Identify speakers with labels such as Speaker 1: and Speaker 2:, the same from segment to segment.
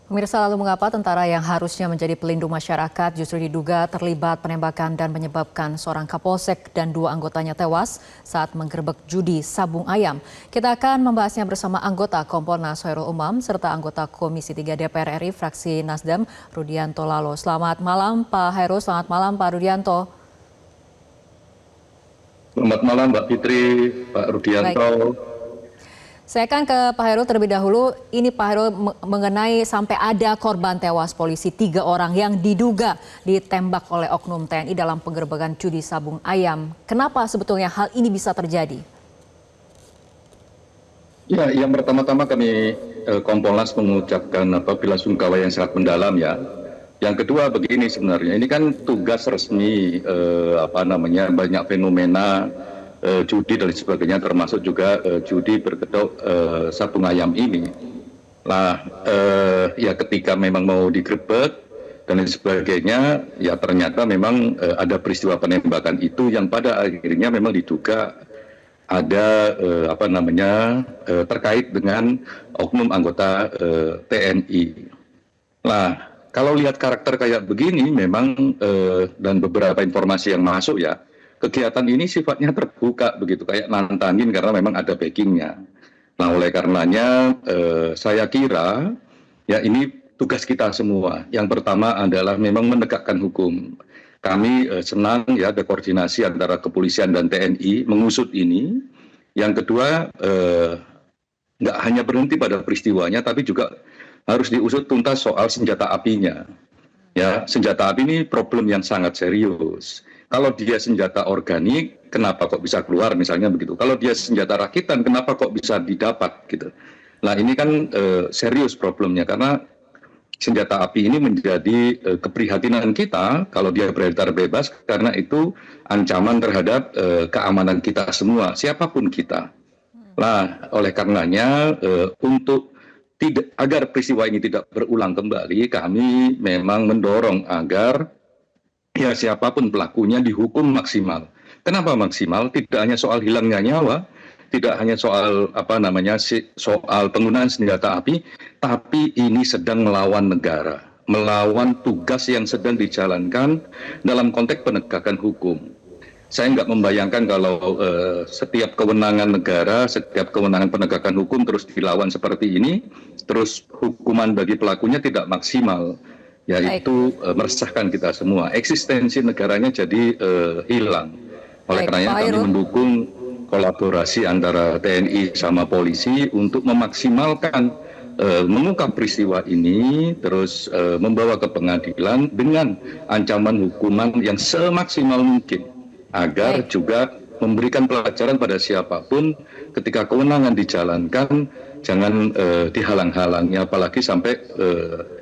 Speaker 1: Pemirsa, lalu mengapa tentara yang harusnya menjadi pelindung masyarakat justru diduga terlibat penembakan dan menyebabkan seorang kapolsek dan dua anggotanya tewas saat menggerebek judi sabung ayam? Kita akan membahasnya bersama anggota Kompolnas Khairul Umam serta anggota Komisi 3 DPR RI fraksi Nasdem Rudianto Lalo. Selamat malam Pak Khairul, selamat malam Pak Rudianto.
Speaker 2: Selamat malam Mbak Fitri, Pak Rudianto.
Speaker 1: Baik. Saya akan ke Pak Khairul terlebih dahulu. Ini Pak Khairul mengenai sampai ada korban tewas polisi 3 orang yang diduga ditembak oleh oknum TNI dalam penggerebekan judi sabung ayam. Kenapa sebetulnya hal ini bisa terjadi?
Speaker 2: Ya, yang pertama-tama kami Kompolnas mengucapkan belasungkawa yang sangat mendalam ya. Yang kedua begini sebenarnya, ini kan tugas resmi banyak fenomena judi dan sebagainya, termasuk juga judi berkedok sabung ayam ini. Nah, ya ketika memang mau digerebek dan lain sebagainya, ya ternyata memang ada peristiwa penembakan itu yang pada akhirnya memang diduga ada terkait dengan oknum anggota TNI. Nah, kalau lihat karakter kayak begini memang dan beberapa informasi yang masuk ya, kegiatan ini sifatnya terbuka begitu, kayak nantangin karena memang ada backingnya. Nah, oleh karenanya saya kira ya ini tugas kita semua. Yang pertama adalah memang menegakkan hukum. Kami senang ya ada koordinasi antara kepolisian dan TNI mengusut ini. Yang kedua, nggak hanya berhenti pada peristiwanya, tapi juga harus diusut tuntas soal senjata apinya. Ya, senjata api ini problem yang sangat serius. Kalau dia senjata organik, kenapa kok bisa keluar misalnya begitu. Kalau dia senjata rakitan, kenapa kok bisa didapat gitu. Nah, ini kan serius problemnya karena senjata api ini menjadi keprihatinan kita kalau dia beredar bebas karena itu ancaman terhadap keamanan kita semua, siapapun kita. Nah, oleh karenanya agar peristiwa ini tidak berulang kembali, kami memang mendorong agar ya siapapun pelakunya dihukum maksimal. Kenapa maksimal? Tidak hanya soal hilangnya nyawa, tidak hanya soal soal penggunaan senjata api, tapi ini sedang melawan negara, melawan tugas yang sedang dijalankan dalam konteks penegakan hukum. Saya nggak membayangkan kalau setiap kewenangan negara, setiap kewenangan penegakan hukum terus dilawan seperti ini, terus hukuman bagi pelakunya tidak maksimal. Ya itu meresahkan kita semua. Eksistensi negaranya jadi hilang. Oleh karenanya kami mendukung kolaborasi antara TNI sama polisi untuk memaksimalkan mengungkap peristiwa ini, terus membawa ke pengadilan dengan ancaman hukuman yang semaksimal mungkin, agar juga memberikan pelajaran pada siapapun ketika kewenangan dijalankan jangan dihalang-halangi, apalagi sampai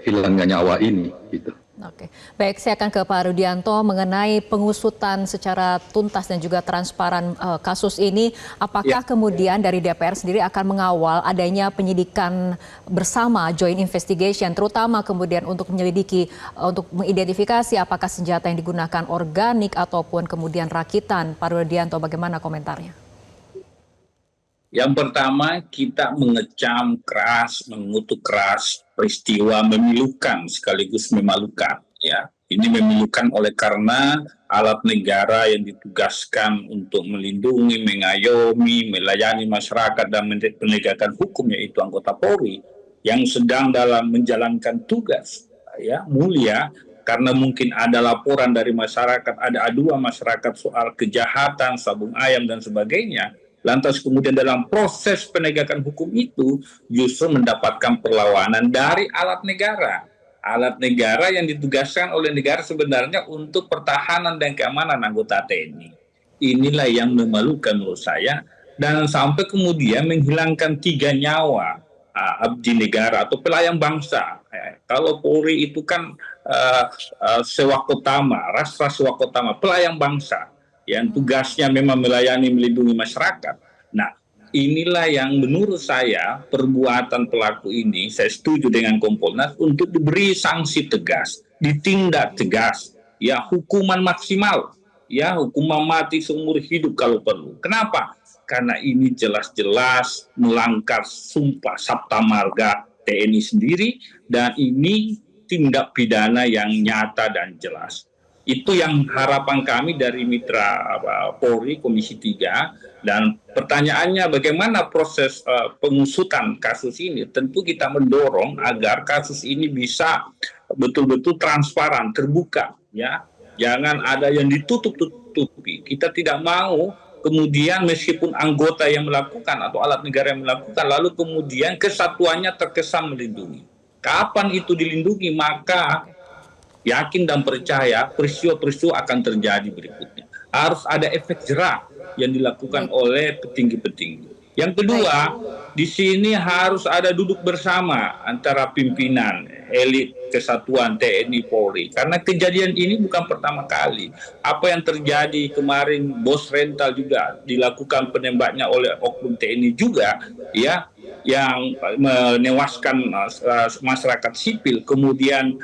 Speaker 2: hilangnya nyawa ini gitu.
Speaker 1: Oke, baik, saya akan ke Pak Rudianto mengenai pengusutan secara tuntas dan juga transparan kasus ini. Apakah kemudian dari DPR sendiri akan mengawal adanya penyidikan bersama joint investigation, terutama kemudian untuk menyelidiki, untuk mengidentifikasi apakah senjata yang digunakan organik ataupun kemudian rakitan? Pak Rudianto, bagaimana komentarnya?
Speaker 3: Yang pertama, kita mengecam keras, mengutuk keras peristiwa memilukan sekaligus memalukan. Ya, ini memilukan oleh karena alat negara yang ditugaskan untuk melindungi, mengayomi, melayani masyarakat dan penegakan hukum, yaitu anggota Polri yang sedang dalam menjalankan tugas ya mulia, karena mungkin ada laporan dari masyarakat, ada aduan masyarakat soal kejahatan sabung ayam dan sebagainya. Lantas kemudian dalam proses penegakan hukum itu justru mendapatkan perlawanan dari alat negara. Alat negara yang ditugaskan oleh negara sebenarnya untuk pertahanan dan keamanan anggota TNI. Inilah yang memalukan menurut saya, dan sampai kemudian menghilangkan 3 nyawa abdi negara atau pelayan bangsa. Kalau Polri itu kan sewakotama, rastra sewakotama, pelayan bangsa yang tugasnya memang melayani, melindungi masyarakat. Nah, inilah yang menurut saya perbuatan pelaku ini, saya setuju dengan Kompolnas untuk diberi sanksi tegas, ditindak tegas, ya hukuman maksimal, ya hukuman mati seumur hidup kalau perlu. Kenapa? Karena ini jelas-jelas melanggar sumpah Sabta Marga TNI sendiri, dan ini tindak pidana yang nyata dan jelas. Itu yang harapan kami dari mitra Polri Komisi 3. Dan pertanyaannya bagaimana proses pengusutan kasus ini? Tentu kita mendorong agar kasus ini bisa betul-betul transparan, terbuka, ya. Jangan ada yang ditutup-tutupi. Kita tidak mau kemudian meskipun anggota yang melakukan atau alat negara yang melakukan, lalu kemudian kesatuannya terkesan melindungi. Kapan itu dilindungi, maka yakin dan percaya peristiwa-peristiwa akan terjadi berikutnya. Harus ada efek jerah yang dilakukan oleh petinggi-petinggi. Yang kedua, di sini harus ada duduk bersama antara pimpinan elit kesatuan TNI Polri. Karena kejadian ini bukan pertama kali. Apa yang terjadi kemarin, bos rental juga dilakukan penembaknya oleh oknum TNI juga, ya, yang menewaskan masyarakat sipil. Kemudian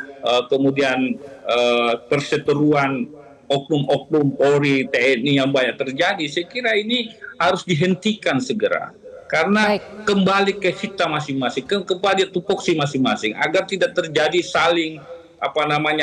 Speaker 3: perseteruan oknum-oknum Polri, TNI yang banyak terjadi. Saya kira ini harus dihentikan segera. Karena kembali ke kita masing-masing, kepada tupoksi masing-masing, agar tidak terjadi saling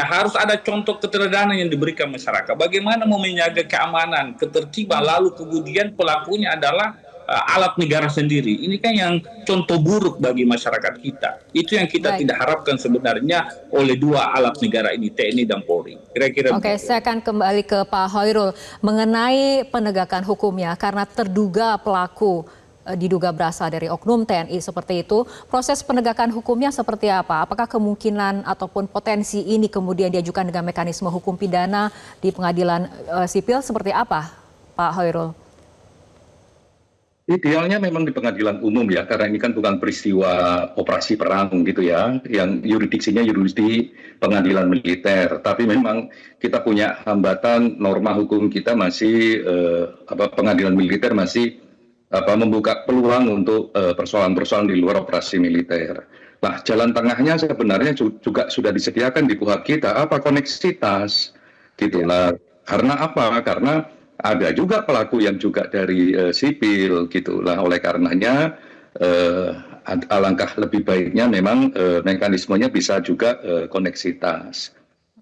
Speaker 3: harus ada contoh keteladanan yang diberikan masyarakat. Bagaimana mau menjaga keamanan, ketertiban, lalu kemudian pelakunya adalah alat negara sendiri. Ini kan yang contoh buruk bagi masyarakat kita. Itu yang kita tidak harapkan sebenarnya oleh dua alat negara ini, TNI dan Polri. Kira-kira.
Speaker 1: Oke, saya akan kembali ke Pak Hoirul mengenai penegakan hukumnya karena terduga pelaku diduga berasal dari oknum TNI seperti itu. Proses penegakan hukumnya seperti apa? Apakah kemungkinan ataupun potensi ini kemudian diajukan dengan mekanisme hukum pidana di pengadilan sipil seperti apa, Pak Hoirul?
Speaker 2: Idealnya memang di pengadilan umum ya, karena ini kan bukan peristiwa operasi perang gitu ya, yang yurisdiksinya yurisdiksi pengadilan militer. Tapi memang kita punya hambatan, norma hukum kita masih pengadilan militer masih membuka peluang untuk persoalan-persoalan di luar operasi militer. Nah, jalan tengahnya sebenarnya juga sudah disediakan di KUHP kita, koneksitas gitulah. Karena apa? Karena ada juga pelaku yang juga dari sipil gitulah. Oleh karenanya alangkah lebih baiknya memang mekanismenya bisa juga koneksitas.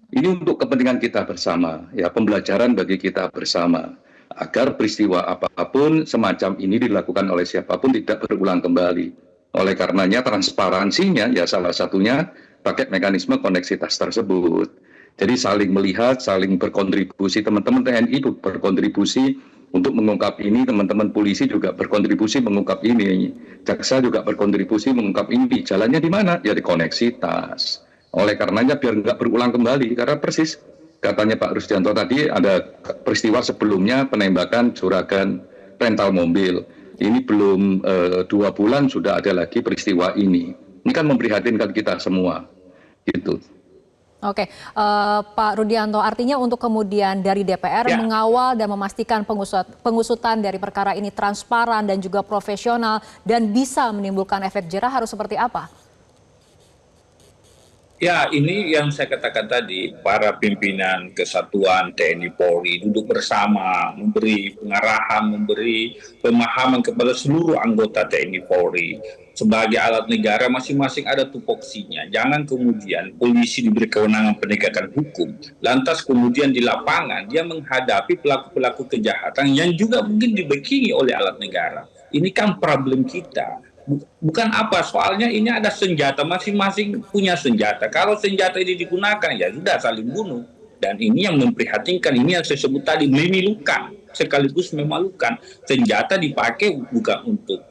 Speaker 2: Ini untuk kepentingan kita bersama, ya, pembelajaran bagi kita bersama, agar peristiwa apapun semacam ini dilakukan oleh siapapun tidak berulang kembali. Oleh karenanya transparansinya ya salah satunya pakai mekanisme koneksitas tersebut. Jadi saling melihat, saling berkontribusi, teman-teman TNI berkontribusi untuk mengungkap ini, teman-teman polisi juga berkontribusi mengungkap ini, jaksa juga berkontribusi mengungkap ini. Jalannya di mana? Ya di koneksitas. Oleh karenanya biar nggak berulang kembali, karena persis katanya Pak Rusdianto tadi ada peristiwa sebelumnya penembakan juragan rental mobil. Ini belum 2 bulan sudah ada lagi peristiwa ini. Ini kan memprihatinkan kita semua, gitu.
Speaker 1: Oke, Pak Rudianto, artinya untuk kemudian dari DPR mengawal dan memastikan pengusutan dari perkara ini transparan dan juga profesional dan bisa menimbulkan efek jerah harus seperti apa?
Speaker 3: Ya, ini yang saya katakan tadi, para pimpinan kesatuan TNI Polri duduk bersama, memberi pengarahan, memberi pemahaman kepada seluruh anggota TNI Polri. Sebagai alat negara masing-masing ada tupoksinya. Jangan kemudian polisi diberi kewenangan penegakan hukum, lantas kemudian di lapangan dia menghadapi pelaku-pelaku kejahatan yang juga mungkin dibekingi oleh alat negara. Ini kan problem kita. Bukan apa, soalnya ini ada senjata, masing-masing punya senjata. Kalau senjata ini digunakan, ya sudah saling bunuh. Dan ini yang memprihatinkan, ini yang saya sebut tadi, memilukan, sekaligus memalukan. Senjata dipakai bukan untuk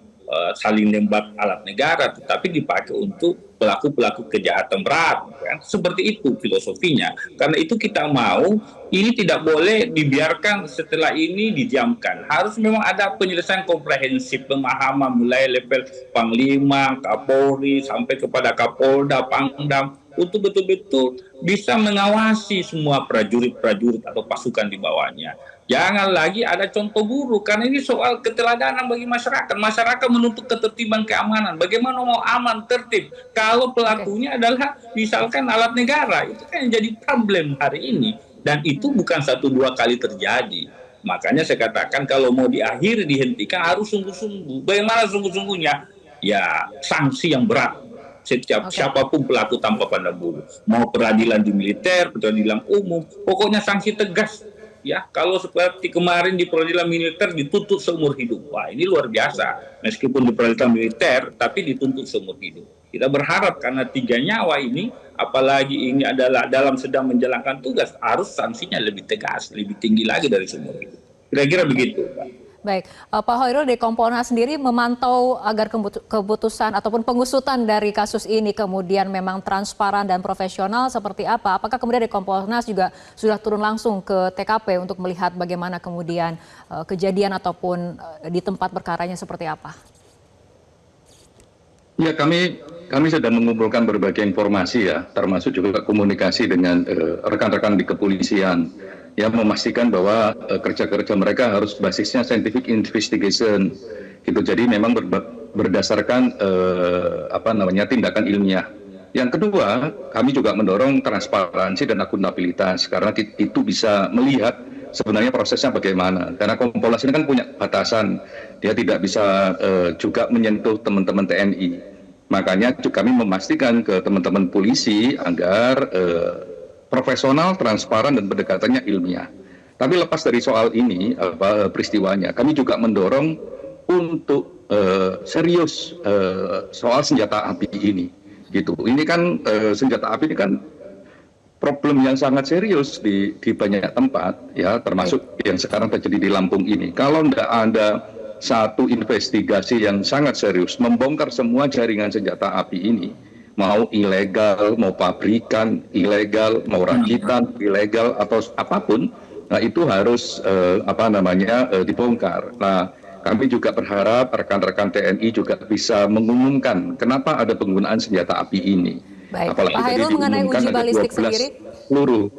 Speaker 3: saling nembak alat negara, tetapi dipakai untuk pelaku-pelaku kejahatan berat. Kan? Seperti itu filosofinya. Karena itu kita mau, ini tidak boleh dibiarkan setelah ini didiamkan. Harus memang ada penyelesaian komprehensif, pemahaman mulai level Panglima, Kapolri, sampai kepada Kapolda, Pangdam, untuk betul-betul bisa mengawasi semua prajurit-prajurit atau pasukan di bawahnya. Jangan lagi ada contoh buruk, karena ini soal keteladanan bagi masyarakat. Masyarakat menuntut ketertiban keamanan. Bagaimana mau aman, tertib, kalau pelakunya adalah misalkan alat negara? Itu kan yang jadi problem hari ini. Dan itu bukan 1-2 kali terjadi. Makanya saya katakan kalau mau diakhiri, dihentikan, harus sungguh-sungguh. Bagaimana sungguh-sungguhnya? Ya sanksi yang berat. setiap siapapun pelaku tanpa pandang bulu. Mau peradilan di militer, peradilan umum, pokoknya sanksi tegas. Ya, kalau seperti kemarin di peradilan militer dituntut seumur hidup. Wah, ini luar biasa. Meskipun di peradilan militer, tapi dituntut seumur hidup. Kita berharap karena 3 nyawa ini, apalagi ini adalah dalam sedang menjalankan tugas, harus sanksinya lebih tegas, lebih tinggi lagi dari seumur hidup. Kira-kira begitu, Pak.
Speaker 1: Baik, Pak Hoirul dari Kompolnas sendiri memantau agar keputusan ataupun pengusutan dari kasus ini kemudian memang transparan dan profesional seperti apa? Apakah kemudian dari Kompolnas juga sudah turun langsung ke TKP untuk melihat bagaimana kemudian kejadian ataupun di tempat perkaranya seperti apa?
Speaker 2: Ya, kami sedang mengumpulkan berbagai informasi ya, termasuk juga komunikasi dengan rekan-rekan di kepolisian, yang memastikan bahwa kerja-kerja mereka harus basisnya scientific investigation, gitu. Jadi memang berdasarkan tindakan ilmiah. Yang kedua, kami juga mendorong transparansi dan akuntabilitas karena itu bisa melihat sebenarnya prosesnya bagaimana. Karena Kompolnas ini kan punya batasan, dia tidak bisa juga menyentuh teman-teman TNI. Makanya kami memastikan ke teman-teman polisi agar profesional, transparan, dan pendekatannya ilmiah. Tapi lepas dari soal ini, peristiwanya, kami juga mendorong untuk serius soal senjata api ini. Gitu. Ini kan senjata api ini kan problem yang sangat serius di banyak tempat, ya, termasuk yang sekarang terjadi di Lampung ini. Kalau tidak ada satu investigasi yang sangat serius membongkar semua jaringan senjata api ini, mau ilegal, mau pabrikan ilegal, mau rakitan ilegal atau apapun, nah itu harus dibongkar. Nah, kami juga berharap rekan-rekan TNI juga bisa mengumumkan kenapa ada penggunaan senjata api ini.
Speaker 1: Baik,
Speaker 2: Apalagi
Speaker 1: Pak Hairul mengenai uji balistik sendiri.
Speaker 2: Peluru.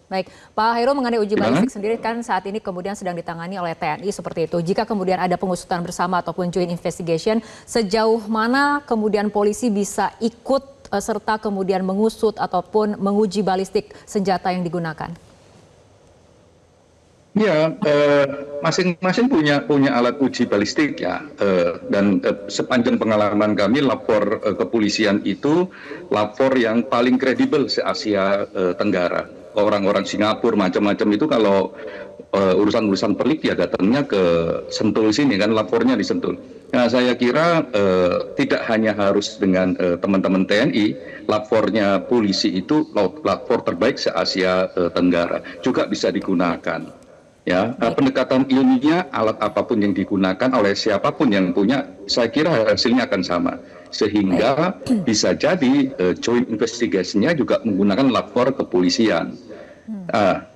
Speaker 1: Baik, Pak Hairul mengenai uji balistik sendiri kan saat ini kemudian sedang ditangani oleh TNI seperti itu. Jika kemudian ada pengusutan bersama ataupun joint investigation, sejauh mana kemudian polisi bisa ikut serta kemudian mengusut ataupun menguji balistik senjata yang digunakan?
Speaker 2: Ya, masing-masing punya alat uji balistik ya, dan sepanjang pengalaman kami lapor kepolisian itu lapor yang paling kredibel se-Asia Tenggara. Orang-orang Singapura macam-macam itu kalau urusan-urusan pelik ya datangnya ke Sentul sini kan, lapornya di Sentul. Nah, saya kira tidak hanya harus dengan teman-teman TNI, lapornya polisi itu lapor terbaik se-Asia Tenggara juga bisa digunakan. Ya, pendekatan ilmiah, alat apapun yang digunakan oleh siapapun yang punya, saya kira hasilnya akan sama. Sehingga bisa jadi joint investigation-nya juga menggunakan lapor kepolisian.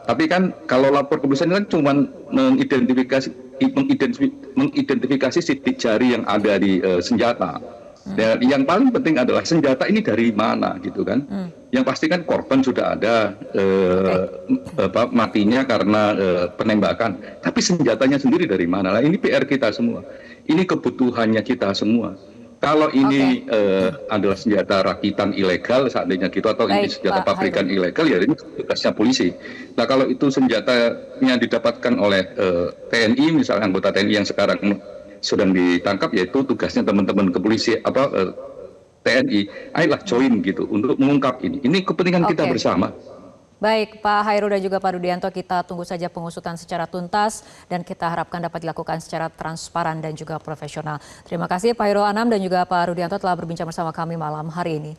Speaker 2: Tapi kan kalau lapor kepolisian kan cuma mengidentifikasi sidik jari yang ada di senjata. Dan yang paling penting adalah senjata ini dari mana gitu kan. Yang pasti kan korban sudah ada matinya karena penembakan. Tapi senjatanya sendiri dari mana? Nah, ini PR kita semua. Ini kebutuhannya kita semua. Kalau ini adalah senjata rakitan ilegal seandainya gitu, atau ini senjata pabrikan ilegal, ya ini tugasnya polisi. Nah, kalau itu senjatanya didapatkan oleh TNI, misalnya anggota TNI yang sekarang sedang ditangkap, yaitu tugasnya teman-teman kepolisian TNI, ayolah join gitu untuk mengungkap ini. Ini kepentingan kita bersama.
Speaker 1: Baik, Pak Hairul dan juga Pak Rudianto, kita tunggu saja pengusutan secara tuntas dan kita harapkan dapat dilakukan secara transparan dan juga profesional. Terima kasih Pak Hairul Anam dan juga Pak Rudianto telah berbincang bersama kami malam hari ini.